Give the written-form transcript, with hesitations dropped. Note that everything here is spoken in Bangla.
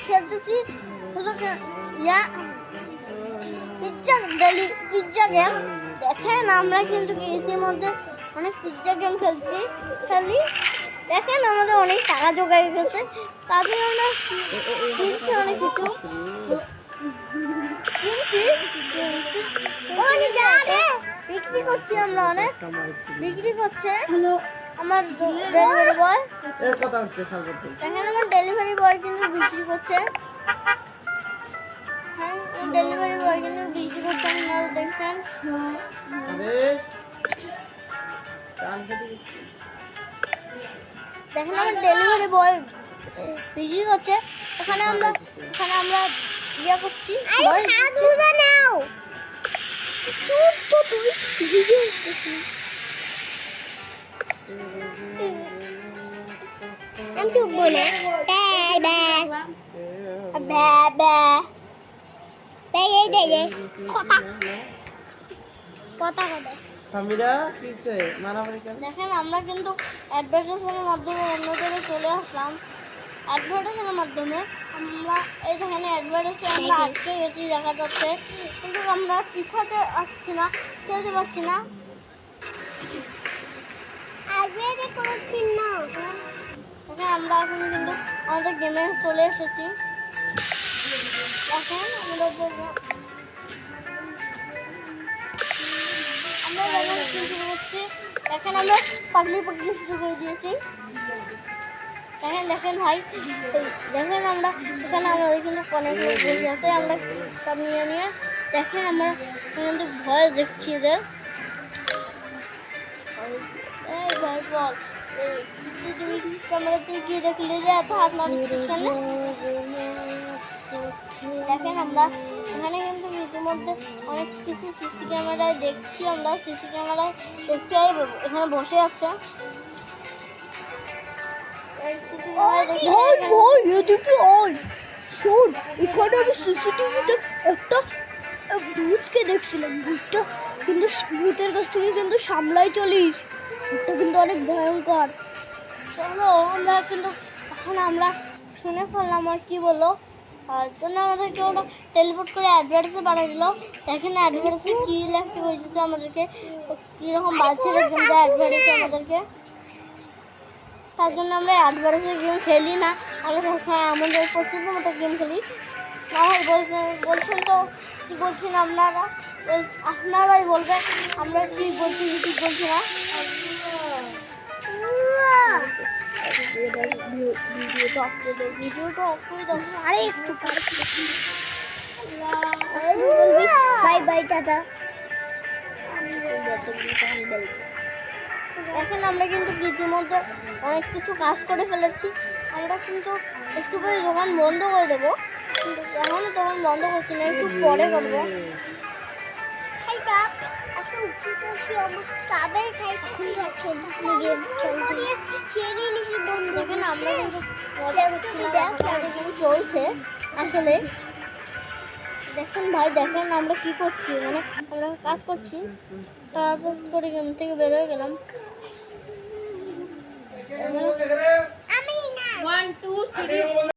খেলতেছি পিৎজা গেম। দেখেন আমরা কিন্তু ইতিমধ্যে অনেক পিৎজা গেম খেলি। দেখেন আমাদের অনেক টাকা জোগাড় গেছে, তাদের আমরা কিনছি অনেক কিছু বিক্রি করছি। আমরা অনেক বিক্রি করছে আমার ডেলিভারি বয়। দেখেন আমার ডেলিভারি বয় কিন্তু বিক্রি করছে। হ্যাঁ, ডেলিভারি বয় কিন্তু বিক্রি করছে, আপনারা দেখছেন। দেখেন আমার ডেলিভারি বয় বিক্রি করছে। ওখানে আমরা ইয়ে করছি। দেখেন আমরা কিন্তু অ্যাডভার্টাইজের মাধ্যমে অন্য জায়গায় চলে আসলাম। অ্যাডভার্টাইজের মাধ্যমে আমরা এইখানে অ্যাডভার্টাইজে আমরা আটকে গেছি দেখা যাচ্ছে, কিন্তু আমরা পিছাতে পারছি না, সেতে পারছি না। আমরা এখন কিন্তু আমাদের গেমে চলে এসেছি। দেখেন আমরা শুরু করছি। দেখেন আমরা পাগলি শুরু করে দিয়েছি। দেখেন ভাই, দেখেন আমরা এখানে আমাদের কিন্তু অনেক লোক বসে আছে। আমরা সব নিয়ে দেখেন আমরা কিন্তু ভয় দেখছি এদের। ভাই বল, সিসিটিভি ক্যামেরাতে কি দেখলি যে এত হাত মারছিস কেন? দেখেন আমরা এখানে কিন্তু ইতিমধ্যে অনেক কিছু সিসি ক্যামেরায় দেখছি। আমরা সিসি ক্যামেরায় দেখছি এখানে বসে আছে। এখানে আমি সিসিটিভিতে একটা ভূতকে দেখছিলাম। ভূতটা কিন্তু ভূতের কাছ থেকে কিন্তু সামলাই চলিস, ভূতটা কিন্তু অনেক ভয়ঙ্কর। চলো আমরা কিন্তু এখন আমরা শুনে ফেললাম আর কি বললো, তার জন্য আমাদেরকে ওটা টেলিপোর্ট করে অ্যাডভার্টাইজে বানিয়ে দিল। এখানে অ্যাডভার্টাইজে কি লিখতে হয়েছে আমাদেরকে, কীরকম বাজছে অ্যাডভার্টাইজে আমাদেরকে। তার জন্য আমরা অ্যাডভার্টাইজের গেম খেলি না, আমরা সবসময় আমাদের পছন্দ মতো গেম খেলি। না ভাই বলছেন তো কি বলছেন আপনারাই বলবেন আমরা কি বলছি ঠিক বলছি না। ভিডিওটা অফ করে দাও। আরে একটু বাই বাই, টাটা। এখন আমরা কিন্তু ইতিমধ্যে অনেক কিছু কাজ করে ফেলেছি। আমরা কিন্তু একটু পরে দোকান বন্ধ করে দেবো, কিন্তু এখনো দোকান বন্ধ করছি না, একটু পরে করবো। দেখেন আমরা কিন্তু মজা করছিলাম, চলছে আসলে। দেখেন ভাই, দেখেন আমরা কি করছি, মানে আমরা কাজ করছি। তাড়াতাড়ি করে গেম থেকে বের হয়ে গেলাম। 1 2 3